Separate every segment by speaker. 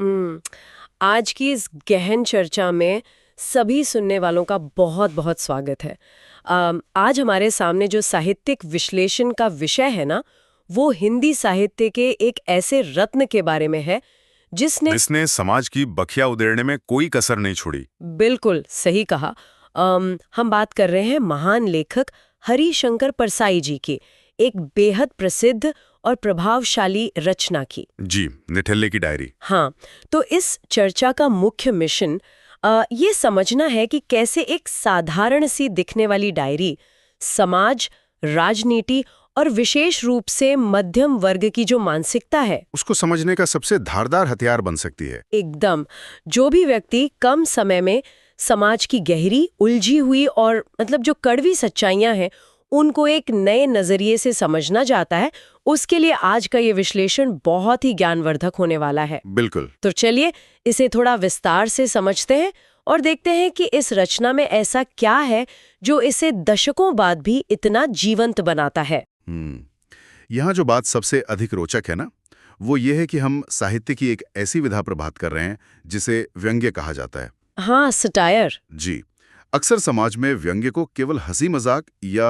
Speaker 1: हम्म, आज की इस गहन चर्चा में सभी सुनने वालों का बहुत बहुत स्वागत है। आज हमारे सामने जो साहित्यिक विश्लेषण का विषय है ना, वो हिंदी साहित्य के एक ऐसे रत्न के बारे में है जिसने
Speaker 2: जिसने समाज की बखिया उधेड़ने में कोई कसर नहीं छोड़ी।
Speaker 1: बिल्कुल सही कहा। हम बात कर रहे हैं महान लेखक हरिशंकर परसाई जी की एक बेहद प्रसिद्ध और प्रभावशाली रचना की।
Speaker 2: जी, निठल्ले की डायरी।
Speaker 1: हाँ, तो इस चर्चा का मुख्य मिशन ये समझना है कि कैसे एक साधारण सी दिखने वाली डायरी समाज, राजनीति और विशेष रूप से मध्यम वर्ग की जो मानसिकता है
Speaker 2: उसको समझने का सबसे धारदार हथियार बन सकती है।
Speaker 1: एकदम, जो भी व्यक्ति कम समय में समाज की गहरी उलझी हुई और मतलब जो कड़वी सच्चाइयां हैं उनको एक नए नजरिए से समझना चाहता है, उसके लिए आज का ये विश्लेषण बहुत ही ज्ञानवर्धक होने वाला है।
Speaker 2: बिल्कुल।
Speaker 1: तो चलिए इसे थोड़ा विस्तार से समझते हैं और देखते हैं कि इस रचना में ऐसा क्या है जो इसे दशकों बाद भी इतना जीवंत बनाता है।
Speaker 2: यहाँ जो बात सबसे अधिक रोचक है ना, वो ये है कि हम साहित्य की एक ऐसी विधा पर बात कर रहे हैं जिसे व्यंग्य कहा जाता है।
Speaker 1: हाँ, सटायर।
Speaker 2: जी, अक्सर समाज में व्यंग्य को केवल हंसी मजाक या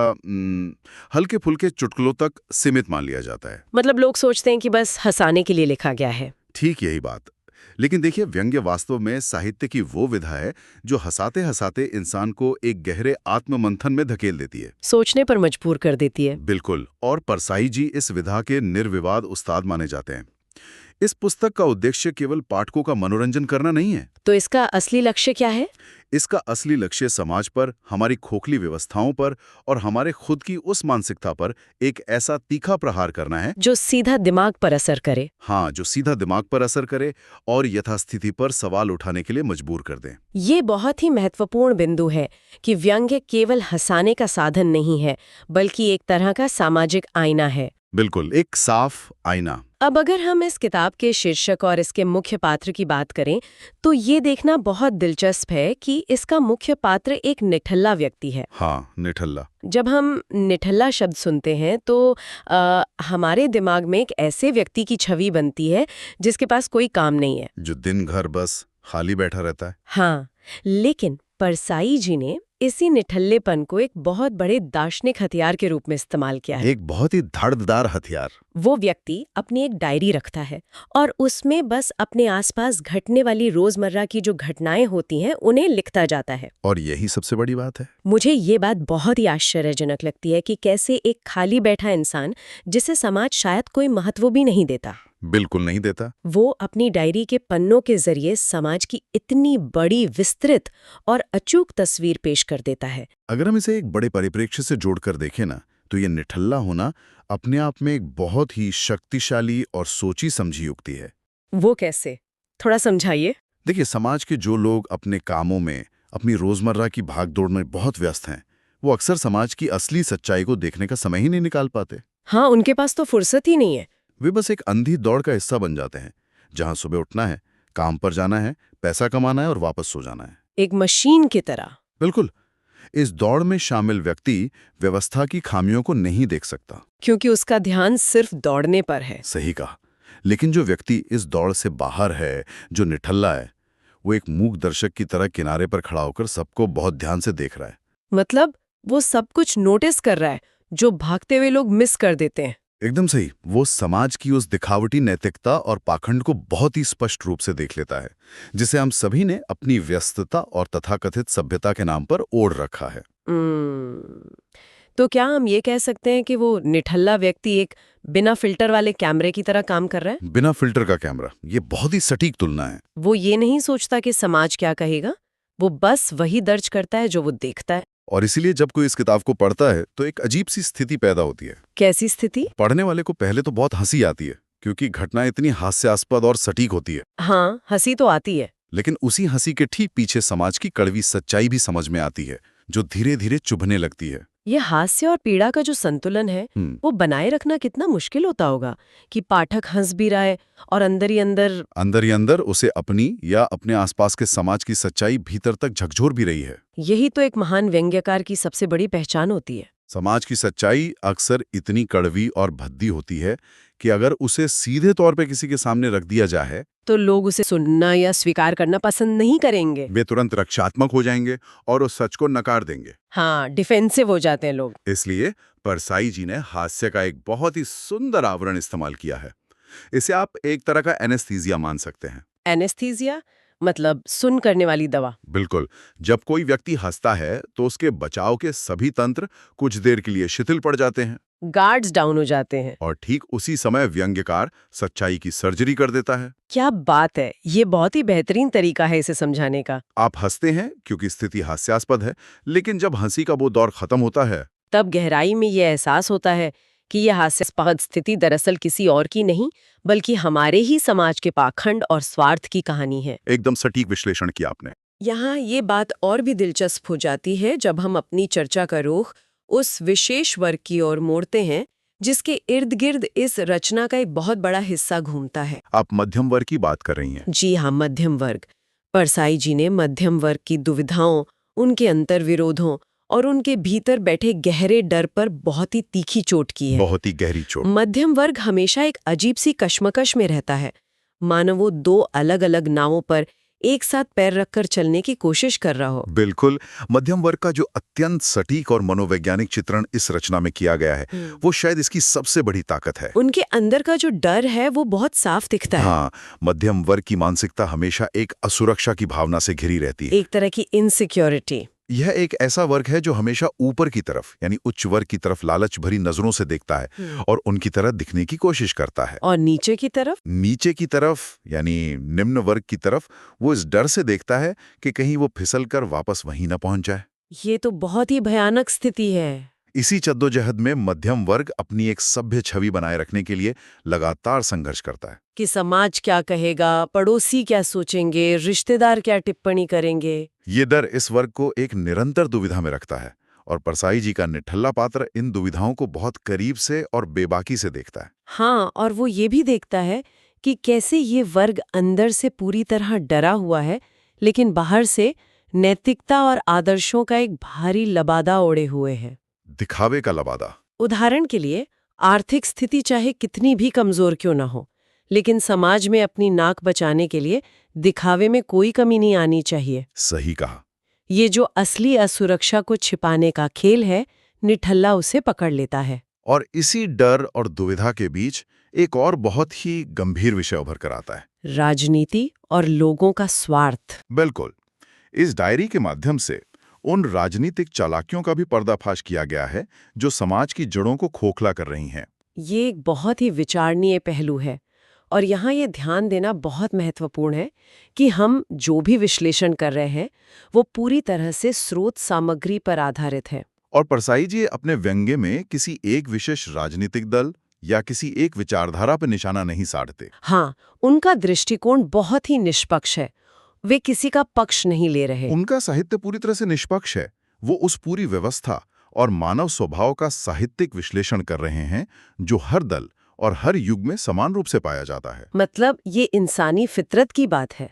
Speaker 2: हल्के फुल्के चुटकुलों तक सीमित मान लिया जाता है।
Speaker 1: मतलब लोग सोचते हैं कि बस हंसाने के लिए लिखा गया है।
Speaker 2: ठीक यही बात। लेकिन देखिए, व्यंग्य वास्तव में साहित्य की वो विधा है जो हंसाते हंसाते इंसान को एक गहरे आत्ममंथन में धकेल देती है,
Speaker 1: सोचने पर मजबूर कर देती है।
Speaker 2: बिल्कुल। और परसाई जी इस विधा के निर्विवाद उस्ताद माने जाते हैं। इस पुस्तक का उद्देश्य केवल पाठकों का मनोरंजन करना नहीं है।
Speaker 1: तो इसका असली लक्ष्य क्या है?
Speaker 2: इसका असली लक्ष्य समाज पर, हमारी खोखली व्यवस्थाओं पर और हमारे खुद की उस मानसिकता पर एक ऐसा तीखा प्रहार करना है
Speaker 1: जो सीधा दिमाग पर असर करे।
Speaker 2: हाँ, जो सीधा दिमाग पर असर करे और यथास्थिति पर सवाल उठाने के लिए मजबूर कर दें।
Speaker 1: ये बहुत ही महत्वपूर्ण बिंदु है कि व्यंग्य केवल हंसाने का साधन नहीं है, बल्कि एक तरह का सामाजिक आईना है।
Speaker 2: बिल्कुल, एक साफ आईना।
Speaker 1: अब अगर हम इस किताब के शीर्षक और इसके मुख्य पात्र की बात करें, तो ये देखना बहुत दिलचस्प है कि इसका मुख्य पात्र एक निठल्ला व्यक्ति है।
Speaker 2: हाँ, निठल्ला।
Speaker 1: जब हम निठल्ला शब्द सुनते हैं तो हमारे दिमाग में एक ऐसे व्यक्ति की छवि बनती है जिसके पास कोई काम नहीं है,
Speaker 2: जो दिन भर बस खाली बैठा रहता है।
Speaker 1: हाँ, लेकिन परसाई जी ने इसी निठल्लेपन को एक बहुत बड़े दार्शनिक हथियार के रूप में इस्तेमाल किया है।
Speaker 2: एक बहुत ही धारदार हथियार।
Speaker 1: वो व्यक्ति अपनी एक डायरी रखता है और उसमें बस अपने आसपास घटने वाली रोजमर्रा की जो घटनाएं होती हैं उन्हें लिखता जाता है।
Speaker 2: और यही सबसे बड़ी बात है।
Speaker 1: मुझे ये बात बहुत ही आश्चर्यजनक लगती है कि कैसे एक खाली बैठा इंसान, जिसे समाज शायद कोई महत्व भी नहीं देता,
Speaker 2: बिल्कुल नहीं देता,
Speaker 1: वो अपनी डायरी के पन्नों के जरिए समाज की इतनी बड़ी, विस्तृत और अचूक तस्वीर पेश कर देता है।
Speaker 2: अगर हम इसे एक बड़े परिप्रेक्ष्य से जोड़कर देखें ना, तो ये निठल्ला होना अपने आप में एक बहुत ही शक्तिशाली और सोची समझी युक्ति है।
Speaker 1: वो कैसे? थोड़ा समझाइए।
Speaker 2: देखिए, समाज के जो लोग अपने कामों में, अपनी रोजमर्रा की भागदौड़ में बहुत व्यस्त हैं, वो अक्सर समाज की असली सच्चाई को देखने का समय ही नहीं निकाल पाते।
Speaker 1: हाँ, उनके पास तो फुर्सत ही नहीं है।
Speaker 2: वे बस एक अंधी दौड़ का हिस्सा बन जाते हैं, जहां सुबह उठना है, काम पर जाना है, पैसा कमाना है और वापस सो जाना है।
Speaker 1: एक मशीन की तरह।
Speaker 2: बिल्कुल। इस दौड़ में शामिल व्यक्ति व्यवस्था की खामियों को नहीं देख सकता,
Speaker 1: क्योंकि उसका ध्यान सिर्फ दौड़ने पर है।
Speaker 2: सही कहा। लेकिन जो व्यक्ति इस दौड़ से बाहर है, जो निठल्ला है, वो एक मूक दर्शक की तरह किनारे पर खड़ा होकर सबको बहुत ध्यान से देख रहा है।
Speaker 1: मतलब वो सब कुछ नोटिस कर रहा है जो भागते हुए लोग मिस कर देते हैं।
Speaker 2: एकदम सही। वो समाज की उस दिखावटी नैतिकता और पाखंड को बहुत ही स्पष्ट रूप से देख लेता है, जिसे हम सभी ने अपनी व्यस्तता और तथाकथित सभ्यता के नाम पर ओढ़ रखा है।
Speaker 1: तो क्या हम ये कह सकते हैं कि वो निठल्ला व्यक्ति एक बिना फिल्टर वाले कैमरे की तरह काम कर रहा है?
Speaker 2: बिना फिल्टर का कैमरा, ये बहुत ही सटीक तुलना है।
Speaker 1: वो ये नहीं सोचता कि समाज क्या कहेगा, वो बस वही दर्ज करता है जो वो देखता है।
Speaker 2: और इसीलिए जब कोई इस किताब को पढ़ता है तो एक अजीब सी स्थिति पैदा होती है।
Speaker 1: कैसी स्थिति?
Speaker 2: पढ़ने वाले को पहले तो बहुत हंसी आती है, क्योंकि घटना इतनी हास्यास्पद और सटीक होती है।
Speaker 1: हाँ, हंसी तो आती है।
Speaker 2: लेकिन उसी हंसी के ठीक पीछे समाज की कड़वी सच्चाई भी समझ में आती है, जो धीरे धीरे चुभने लगती है।
Speaker 1: ये हास्य और पीड़ा का जो संतुलन है वो बनाए रखना कितना मुश्किल होता होगा कि पाठक हंस भी रहा है और अंदर ही
Speaker 2: अंदर उसे अपनी या अपने आसपास के समाज की सच्चाई भीतर तक झकझोर भी रही है।
Speaker 1: यही तो एक महान व्यंग्यकार की सबसे बड़ी पहचान होती है।
Speaker 2: समाज की सच्चाई अक्सर इतनी कड़वी और भद्दी होती है कि अगर उसे सीधे तौर पे किसी के सामने रख दिया जाए,
Speaker 1: तो लोग उसे सुनना या स्वीकार करना पसंद नहीं करेंगे।
Speaker 2: वे तुरंत रक्षात्मक हो जाएंगे और उस सच को नकार देंगे।
Speaker 1: हाँ, डिफेंसिव हो जाते हैं लोग।
Speaker 2: इसलिए परसाई जी ने हास्य का एक बहुत ही सुंदर आवरण इस्तेमाल किया है। इसे आप एक तरह का एनेस्थीसिया मान सकते हैं।
Speaker 1: एनेस्थीसिया मतलब सुन करने वाली दवा।
Speaker 2: बिल्कुल। जब कोई व्यक्ति हंसता है तो उसके बचाव के सभी तंत्र कुछ देर के लिए शिथिल पड़ जाते हैं
Speaker 1: गार्ड्स डाउन हो जाते हैं।
Speaker 2: और ठीक उसी समय व्यंग्यकार सच्चाई की सर्जरी कर देता है।
Speaker 1: क्या बात है, ये बहुत ही बेहतरीन तरीका है इसे समझाने का।
Speaker 2: आप हंसते हैं क्योंकि स्थिति हास्यास्पद है, लेकिन जब हंसी का वो दौर खत्म होता है,
Speaker 1: तब गहराई में ये एहसास होता है कि यह हास्यास्पद स्थिति दरअसल किसी और की नहीं, बल्कि हमारे ही समाज के पाखंड और स्वार्थ की कहानी है।
Speaker 2: एकदम सटीक विश्लेषण किया आपने।
Speaker 1: यहाँ ये बात और भी दिलचस्प हो जाती है जब हम अपनी चर्चा का रुख उस विशेष वर्ग की ओर मोड़ते हैं जिसके इर्द गिर्द इस रचना का एक बहुत बड़ा हिस्सा घूमता है।
Speaker 2: आप मध्यम वर्ग की बात कर रही हैं।
Speaker 1: जी हाँ, मध्यम वर्ग। परसाई जी ने मध्यम वर्ग की दुविधाओं, उनके अंतर्विरोधों और उनके भीतर बैठे गहरे डर पर बहुत ही तीखी चोट की है।
Speaker 2: बहुत ही गहरी चोट।
Speaker 1: मध्यम वर्ग हमेशा एक अजीब सी कश्मकश में रहता है, मानो वो दो अलग अलग नावों पर एक साथ पैर रखकर चलने की कोशिश कर रहा हो।
Speaker 2: बिल्कुल। मध्यम वर्ग का जो अत्यंत सटीक और मनोवैज्ञानिक चित्रण इस रचना में किया गया है, वो शायद इसकी सबसे बड़ी ताकत है।
Speaker 1: उनके अंदर का जो डर है वो बहुत साफ दिखता है।
Speaker 2: हाँ, मध्यम वर्ग की मानसिकता हमेशा एक असुरक्षा की भावना से घिरी रहती है।
Speaker 1: एक तरह की इनसिक्योरिटी।
Speaker 2: यह एक ऐसा वर्ग है जो हमेशा ऊपर की तरफ यानी उच्च वर्ग की तरफ लालच भरी नजरों से देखता है और उनकी तरह दिखने की कोशिश करता है।
Speaker 1: और नीचे की तरफ
Speaker 2: यानी निम्न वर्ग की तरफ वो इस डर से देखता है कि कहीं वो फिसल कर वापस वहीं न पहुंच जाए।
Speaker 1: ये तो बहुत ही भयानक स्थिति है।
Speaker 2: इसी जद्दोजहद में मध्यम वर्ग अपनी एक सभ्य छवि बनाए रखने के लिए लगातार संघर्ष करता है
Speaker 1: कि समाज क्या कहेगा, पड़ोसी क्या सोचेंगे, रिश्तेदार क्या टिप्पणी करेंगे।
Speaker 2: ये डर इस वर्ग को एक निरंतर दुविधा में रखता है और परसाई जी का निठल्ला पात्र इन दुविधाओं को बहुत करीब से और बेबाकी से देखता है।
Speaker 1: हाँ, और वो ये भी देखता है कि कैसे ये वर्ग अंदर से पूरी तरह डरा हुआ है, लेकिन बाहर से नैतिकता और आदर्शों का एक भारी लबादा ओढ़े हुए है।
Speaker 2: दिखावे का लबादा।
Speaker 1: उदाहरण के लिए, आर्थिक स्थिति चाहे कितनी भी कमजोर क्यों ना हो, लेकिन समाज में अपनी नाक बचाने के लिए दिखावे में कोई कमी नहीं आनी चाहिए।
Speaker 2: सही कहा।
Speaker 1: ये जो असली असुरक्षा को छिपाने का खेल है, निठल्ला उसे पकड़ लेता है।
Speaker 2: और इसी डर और दुविधा के बीच एक और बहुत ही गंभीर विषय उभर कर आता है,
Speaker 1: राजनीति और लोगों का स्वार्थ।
Speaker 2: बिल्कुल। इस डायरी के माध्यम से उन राजनीतिक चालाकियों का भी पर्दाफाश किया गया है जो समाज की जड़ों को खोखला कर रही हैं।
Speaker 1: ये एक बहुत ही विचारणीय पहलू है और यहाँ ये ध्यान देना बहुत महत्वपूर्ण है कि हम जो भी विश्लेषण कर रहे हैं वो पूरी तरह से स्रोत सामग्री पर आधारित है।
Speaker 2: और परसाई जी अपने व्यंग्य में किसी एक विशेष राजनीतिक दल या किसी एक विचारधारा पर निशाना नहीं साधते।
Speaker 1: हाँ, उनका दृष्टिकोण बहुत ही निष्पक्ष है। वे किसी का पक्ष नहीं ले रहे।
Speaker 2: उनका साहित्य पूरी तरह से निष्पक्ष है। वो उस पूरी व्यवस्था और मानव स्वभाव का साहित्यिक विश्लेषण कर रहे हैं जो हर दल और हर युग में समान रूप से पाया जाता है।
Speaker 1: मतलब ये इंसानी फितरत की बात है,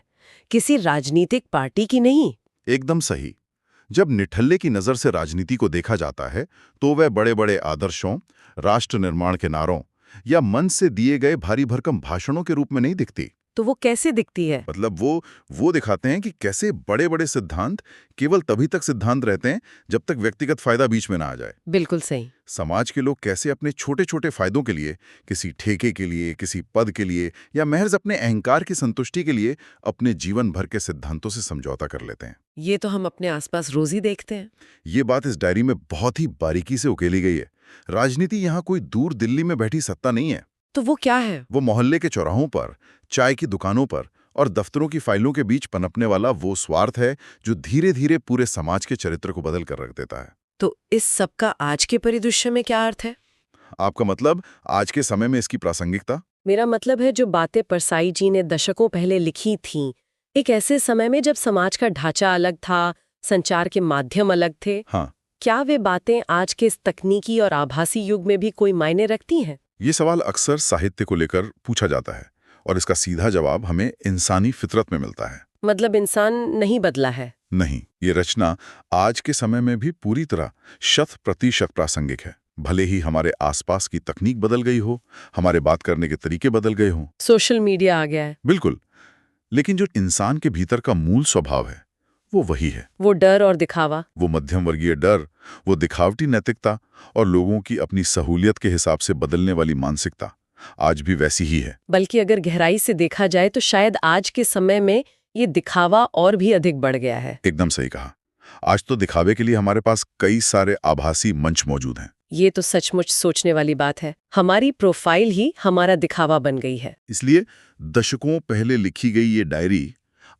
Speaker 1: किसी राजनीतिक पार्टी की नहीं।
Speaker 2: एकदम सही। जब निठल्ले की नजर से राजनीति को देखा जाता है तो वह बड़े बड़े आदर्शों, राष्ट्र निर्माण के नारों या मन से दिए गए भारी भरकम भाषणों के रूप में नहीं दिखती।
Speaker 1: तो वो कैसे दिखती है?
Speaker 2: मतलब वो दिखाते हैं कि कैसे बड़े बड़े सिद्धांत केवल तभी तक सिद्धांत रहते हैं जब तक व्यक्तिगत फायदा बीच में ना आ जाए।
Speaker 1: बिल्कुल सही।
Speaker 2: समाज के लोग कैसे अपने छोटे छोटे फायदों के लिए, किसी ठेके के लिए, किसी पद के लिए या महज अपने अहंकार की संतुष्टि के लिए अपने जीवन भर के सिद्धांतों से समझौता कर लेते हैं।
Speaker 1: ये तो हम अपने आसपास रोज ही देखते हैं।
Speaker 2: ये बात इस डायरी में बहुत ही बारीकी से उकेली गई है। राजनीति यहाँ कोई दूर दिल्ली में बैठी सत्ता नहीं है।
Speaker 1: तो वो क्या है?
Speaker 2: वो मोहल्ले के चौराहों पर, चाय की दुकानों पर और दफ्तरों की फाइलों के बीच पनपने वाला वो स्वार्थ है जो धीरे धीरे पूरे समाज के चरित्र को बदल कर रख देता है।
Speaker 1: तो इस सब का आज के परिदृश्य में क्या अर्थ है?
Speaker 2: आपका मतलब आज के समय में इसकी प्रासंगिकता?
Speaker 1: मेरा मतलब है जो बातें परसाई जी ने दशकों पहले लिखी थीं, एक ऐसे समय में जब समाज का ढांचा अलग था, संचार के माध्यम अलग थे।
Speaker 2: हाँ।
Speaker 1: क्या वे बातें आज के इस तकनीकी और आभासी युग में भी कोई मायने रखती हैं?
Speaker 2: ये सवाल अक्सर साहित्य को लेकर पूछा जाता है और इसका सीधा जवाब हमें इंसानी फितरत में मिलता है।
Speaker 1: मतलब इंसान नहीं बदला है?
Speaker 2: नहीं, ये रचना आज के समय में भी पूरी तरह 100% प्रासंगिक है। भले ही हमारे आसपास की तकनीक बदल गई हो, हमारे बात करने के तरीके बदल गए हों।
Speaker 1: सोशल मीडिया आ गया है।
Speaker 2: बिल्कुल। लेकिन जो इंसान के भीतर का मूल स्वभाव है, वो वही है।
Speaker 1: वो डर और दिखावा।
Speaker 2: वो मध्यम वर्गीय डर, वो दिखावटी नैतिकता और लोगों की अपनी सहूलियत के हिसाब से बदलने वाली मानसिकता आज भी वैसी ही है।
Speaker 1: बल्कि अगर गहराई से देखा जाए तो शायद आज के समय में ये दिखावा और भी अधिक बढ़ गया है।
Speaker 2: एकदम सही कहा। आज तो दिखावे के लिए हमारे पास कई सारे आभासी मंच मौजूद हैं।
Speaker 1: ये तो सचमुच सोचने वाली बात है। हमारी प्रोफाइल ही हमारा दिखावा बन गई है।
Speaker 2: इसलिए दशकों पहले लिखी गई ये डायरी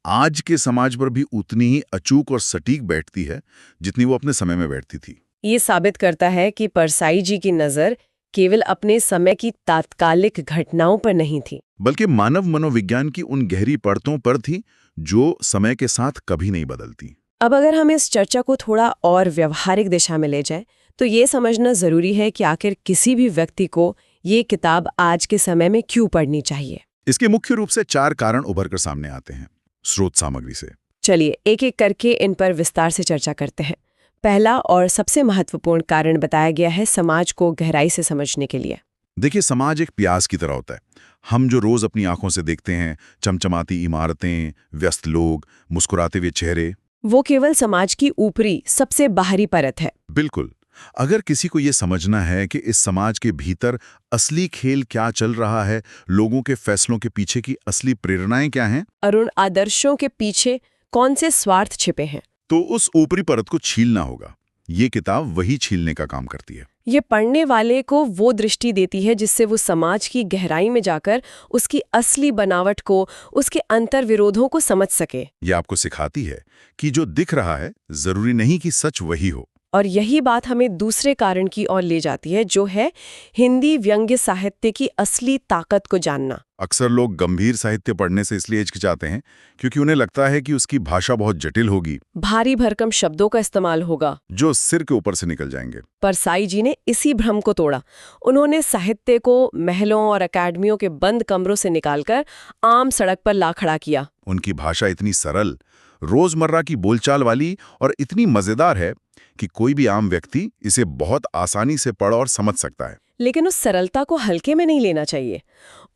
Speaker 2: आज के समाज पर भी उतनी ही अचूक और सटीक बैठती है जितनी वो अपने समय में बैठती थी।
Speaker 1: ये साबित करता है कि परसाई जी की नज़र केवल अपने समय की तात्कालिक घटनाओं पर नहीं थी,
Speaker 2: बल्कि मानव मनोविज्ञान की उन गहरी परतों पर थी जो समय के साथ कभी नहीं बदलती।
Speaker 1: अब अगर हम इस चर्चा को थोड़ा और व्यवहारिक दिशा में ले जाएं, तो ये समझना जरूरी है कि आखिर किसी भी व्यक्ति को ये किताब आज के समय में क्यों पढ़नी चाहिए।
Speaker 2: इसके मुख्य रूप से 4 कारण उभर कर सामने आते हैं स्रोत सामग्री से।
Speaker 1: चलिए एक एक करके इन पर विस्तार से चर्चा करते हैं। पहला और सबसे महत्वपूर्ण कारण बताया गया है समाज को गहराई से समझने के लिए।
Speaker 2: देखिए, समाज एक प्याज की तरह होता है। हम जो रोज अपनी आंखों से देखते हैं, चमचमाती इमारतें, व्यस्त लोग, मुस्कुराते हुए चेहरे,
Speaker 1: वो केवल समाज की ऊपरी सबसे बाहरी परत है।
Speaker 2: बिल्कुल। अगर किसी को ये समझना है कि इस समाज के भीतर असली खेल क्या चल रहा है, लोगों के फैसलों के पीछे की असली प्रेरणाएं क्या हैं,
Speaker 1: और उन आदर्शों के पीछे कौन से स्वार्थ छिपे हैं,
Speaker 2: तो उस ऊपरी परत को छीलना होगा। ये किताब वही छीलने का काम करती है।
Speaker 1: ये पढ़ने वाले को वो दृष्टि देती है जिससे वो समाज की गहराई में जाकर उसकी असली बनावट को, उसके अंतर्विरोधों को समझ सके।
Speaker 2: ये आपको सिखाती है कि जो दिख रहा है जरूरी नहीं कि सच वही हो।
Speaker 1: और यही बात हमें दूसरे कारण की ओर ले जाती है, जो है हिंदी व्यंग्य साहित्य की असली ताकत को जानना।
Speaker 2: अक्सर लोग गंभीर साहित्य पढ़ने से इसलिए हिचकिचाते हैं क्योंकि उन्हें लगता है कि उसकी भाषा बहुत जटिल होगी,
Speaker 1: भारी भरकम शब्दों का इस्तेमाल होगा
Speaker 2: जो सिर के ऊपर से निकल जाएंगे।
Speaker 1: परसाई जी ने इसी भ्रम को तोड़ा। उन्होंने साहित्य को महलों और अकादमियों के बंद कमरों से निकालकर आम सड़क पर ला खड़ा किया।
Speaker 2: उनकी भाषा इतनी सरल, रोजमर्रा की बोलचाल वाली और इतनी मजेदार है कि कोई भी आम व्यक्ति इसे बहुत आसानी से पढ़ और समझ सकता है।
Speaker 1: लेकिन उस सरलता को हल्के में नहीं लेना चाहिए।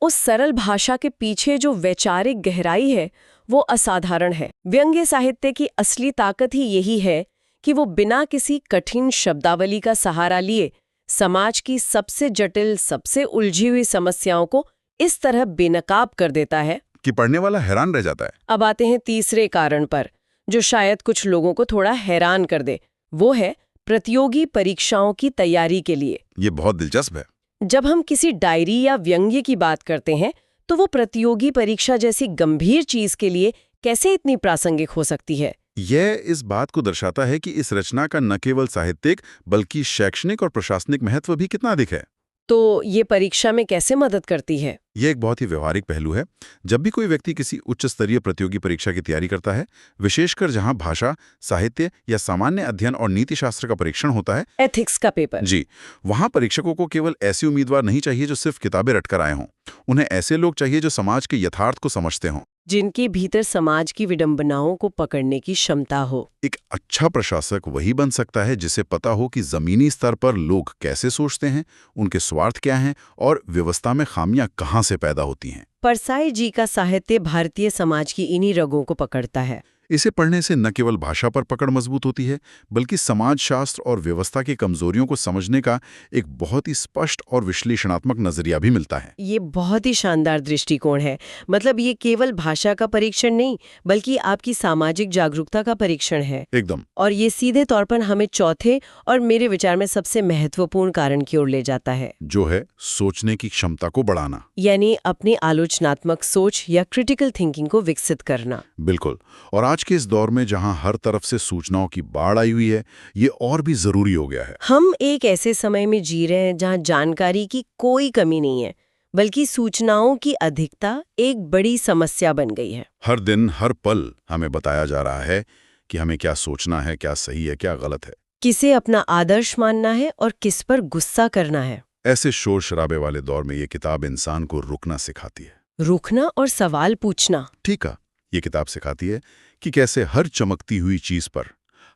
Speaker 1: उस सरल भाषा के पीछे जो वैचारिक गहराई है वो असाधारण है। व्यंग्य साहित्य की असली ताकत ही यही है कि वो बिना किसी कठिन शब्दावली का सहारा लिए समाज की सबसे जटिल, सबसे उलझी हुई समस्याओं को इस तरह बेनकाब कर देता है
Speaker 2: कि पढ़ने वाला हैरान रह जाता है।
Speaker 1: अब आते हैं तीसरे कारण पर, जो शायद कुछ लोगों को थोड़ा हैरान कर दे। वो है प्रतियोगी परीक्षाओं की तैयारी के लिए।
Speaker 2: ये बहुत दिलचस्प है।
Speaker 1: जब हम किसी डायरी या व्यंग्य की बात करते हैं तो वो प्रतियोगी परीक्षा जैसी गंभीर चीज के लिए कैसे इतनी प्रासंगिक हो सकती है।
Speaker 2: यह इस बात को दर्शाता है कि इस रचना का न केवल साहित्यिक बल्कि शैक्षणिक और प्रशासनिक महत्व भी कितना अधिक है।
Speaker 1: तो ये परीक्षा में कैसे मदद करती है?
Speaker 2: यह एक बहुत ही व्यवहारिक पहलू है। जब भी कोई व्यक्ति किसी उच्च स्तरीय प्रतियोगी परीक्षा की तैयारी करता है, विशेषकर जहां भाषा, साहित्य या सामान्य अध्ययन और नीति शास्त्र का परीक्षण होता है,
Speaker 1: एथिक्स का पेपर,
Speaker 2: जी, वहां परीक्षकों को केवल ऐसे उम्मीदवार नहीं चाहिए जो सिर्फ किताबें रटकर आए हों। उन्हें ऐसे लोग चाहिए जो समाज के यथार्थ को समझते हों,
Speaker 1: जिनके भीतर समाज की विडंबनाओं को पकड़ने की क्षमता हो।
Speaker 2: एक अच्छा प्रशासक वही बन सकता है जिसे पता हो कि जमीनी स्तर पर लोग कैसे सोचते हैं, उनके स्वार्थ क्या हैं और व्यवस्था में खामियां कहां से पैदा होती हैं।
Speaker 1: परसाई जी का साहित्य भारतीय समाज की इन्हीं रगों को पकड़ता है।
Speaker 2: इसे पढ़ने से न केवल भाषा पर पकड़ मजबूत होती है, बल्कि समाजशास्त्र और व्यवस्था की कमजोरियों को समझने का एक बहुत ही स्पष्ट और विश्लेषणात्मक नजरिया भी मिलता है।
Speaker 1: ये बहुत ही शानदार दृष्टिकोण है। मतलब ये केवल भाषा का परीक्षण नहीं, बल्कि आपकी सामाजिक जागरूकता का परीक्षण है।
Speaker 2: एकदम।
Speaker 1: और ये सीधे तौर पर हमें चौथे और मेरे विचार में सबसे महत्वपूर्ण कारण की ओर ले जाता है,
Speaker 2: जो है सोचने की क्षमता को बढ़ाना,
Speaker 1: यानी अपनी आलोचनात्मक सोच या क्रिटिकल थिंकिंग को विकसित करना।
Speaker 2: बिल्कुल। और आज के इस दौर में जहां हर तरफ से सूचनाओं की बाढ़ आई हुई है, ये और भी जरूरी हो गया है।
Speaker 1: हम एक ऐसे समय में जी रहे हैं जहां जानकारी की कोई कमी नहीं है, बल्कि सूचनाओं की अधिकता एक बड़ी समस्या बन गई है।
Speaker 2: हर दिन हर पल हमें बताया जा रहा है कि हमें क्या सोचना है, क्या सही है, क्या गलत है,
Speaker 1: किसे अपना आदर्श मानना है और किस पर गुस्सा करना है।
Speaker 2: ऐसे शोर शराबे वाले दौर में ये किताब इंसान को रुकना सिखाती है।
Speaker 1: रुकना और सवाल पूछना।
Speaker 2: ठीक है, ये किताब सिखाती है कि कैसे हर चमकती हुई चीज पर,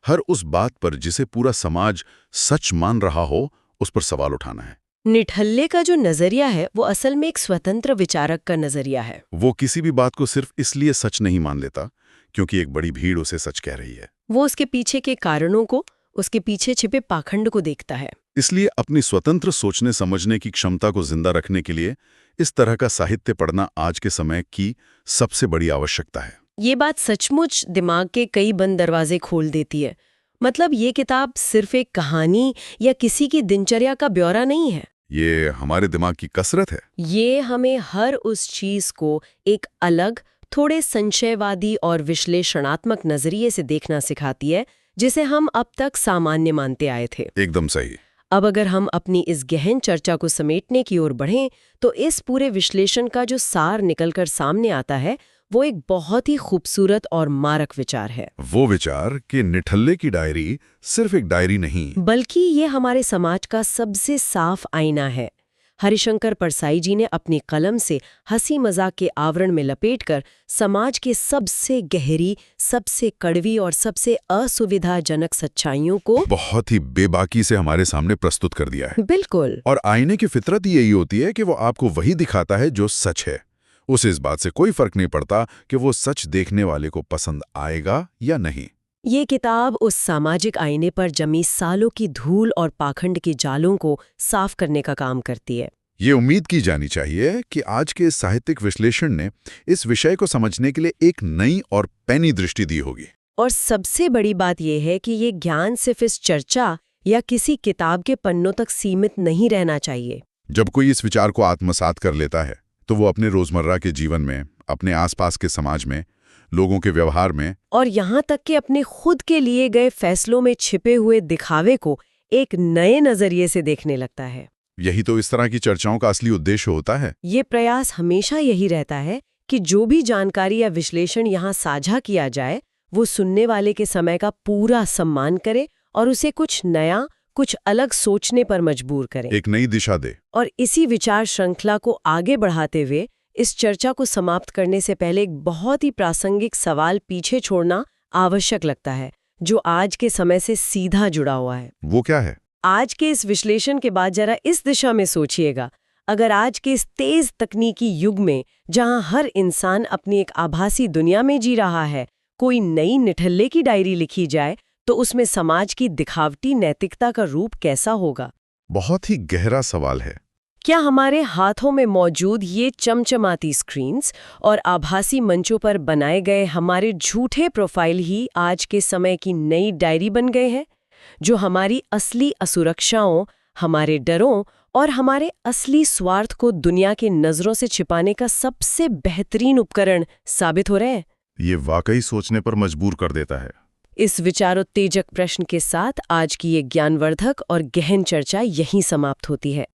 Speaker 2: हर उस बात पर जिसे पूरा समाज सच मान रहा हो, उस पर सवाल उठाना है।
Speaker 1: निठल्ले का जो नजरिया है वो असल में एक स्वतंत्र विचारक का नजरिया है।
Speaker 2: वो किसी भी बात को सिर्फ इसलिए सच नहीं मान लेता क्योंकि एक बड़ी भीड़ उसे सच कह रही है।
Speaker 1: वो उसके पीछे के कारणों को, उसके पीछे छिपे पाखंड को देखता है।
Speaker 2: इसलिए अपनी स्वतंत्र सोचने समझने की क्षमता को जिंदा रखने के लिए इस तरह का साहित्य पढ़ना आज के समय की सबसे बड़ी आवश्यकता है।
Speaker 1: ये बात सचमुच दिमाग के कई बंद दरवाजे खोल देती है। मतलब ये किताब सिर्फ एक कहानी या किसी की दिनचर्या का ब्यौरा नहीं है।
Speaker 2: ये हमारे दिमाग की कसरत है।
Speaker 1: ये हमें हर उस चीज को एक अलग, थोड़े संशयवादी और विश्लेषणात्मक नजरिए से देखना सिखाती है, जिसे हम अब तक सामान्य मानते आए थे।
Speaker 2: एकदम सही।
Speaker 1: अब अगर हम अपनी इस गहन चर्चा को समेटने की ओर बढ़ें, तो इस पूरे विश्लेषण का जो सार निकलकर सामने आता है वो एक बहुत ही खूबसूरत और मारक विचार है।
Speaker 2: वो विचार कि निठल्ले की डायरी सिर्फ एक डायरी नहीं,
Speaker 1: बल्कि ये हमारे समाज का सबसे साफ आईना है। हरिशंकर परसाई जी ने अपनी कलम से हंसी मजाक के आवरण में लपेटकर समाज के सबसे गहरी, सबसे कड़वी और सबसे असुविधाजनक सच्चाइयों को
Speaker 2: बहुत ही बेबाकी से हमारे सामने प्रस्तुत कर दिया है।
Speaker 1: बिल्कुल।
Speaker 2: और आईने की फितरत यही होती है कि वो आपको वही दिखाता है जो सच है। उसे इस बात से कोई फर्क नहीं पड़ता कि वो सच देखने वाले को पसंद आएगा या नहीं।
Speaker 1: ये किताब उस सामाजिक आईने पर जमी सालों की धूल और पाखंड की जालों को साफ करने का काम करती है।
Speaker 2: ये उम्मीद की जानी चाहिए कि आज के इस साहित्यिक विश्लेषण ने इस विषय को समझने के लिए एक नई और पैनी दृष्टि दी होगी।
Speaker 1: और सबसे बड़ी बात यह है कि ये ज्ञान सिर्फ इस चर्चा या किसी किताब के पन्नों तक सीमित नहीं रहना चाहिए।
Speaker 2: जब कोई इस विचार को आत्मसात कर लेता है तो वो अपने रोजमर्रा के जीवन में, अपने आसपास के समाज में, लोगों के व्यवहार में
Speaker 1: और यहाँ तक कि अपने खुद के लिए गए फैसलों में छिपे हुए दिखावे को एक नए नजरिए से देखने लगता है।
Speaker 2: यही तो इस तरह की चर्चाओं का असली उद्देश्य होता है।
Speaker 1: ये प्रयास हमेशा यही रहता है कि जो भी जानकारी या विश्लेषण यहाँ साझा किया जाए वो सुनने वाले के समय का पूरा सम्मान करे और उसे कुछ नया, कुछ अलग सोचने पर मजबूर करे,
Speaker 2: एक नई दिशा दे।
Speaker 1: और इसी विचार श्रृंखला को आगे बढ़ाते हुए इस चर्चा को समाप्त करने से पहले एक बहुत ही प्रासंगिक सवाल पीछे छोड़ना आवश्यक लगता है, जो आज के समय से सीधा जुड़ा हुआ है।
Speaker 2: वो क्या है?
Speaker 1: आज के इस विश्लेषण के बाद जरा इस दिशा में सोचिएगा। अगर आज के इस तेज तकनीकी युग में, जहां हर इंसान अपनी एक आभासी दुनिया में जी रहा है, कोई नई निठल्ले की डायरी लिखी जाए तो उसमें समाज की दिखावटी नैतिकता का रूप कैसा होगा?
Speaker 2: बहुत ही गहरा सवाल है।
Speaker 1: क्या हमारे हाथों में मौजूद ये चमचमाती स्क्रीन्स और आभासी मंचों पर बनाए गए हमारे झूठे प्रोफाइल ही आज के समय की नई डायरी बन गए हैं, जो हमारी असली असुरक्षाओं, हमारे डरों और हमारे असली स्वार्थ को दुनिया की नजरों से छिपाने का सबसे बेहतरीन उपकरण साबित हो रहे हैं?
Speaker 2: ये वाकई सोचने पर मजबूर कर देता है।
Speaker 1: इस विचारोत्तेजक प्रश्न के साथ आज की ये ज्ञानवर्धक और गहन चर्चा यहीं समाप्त होती है।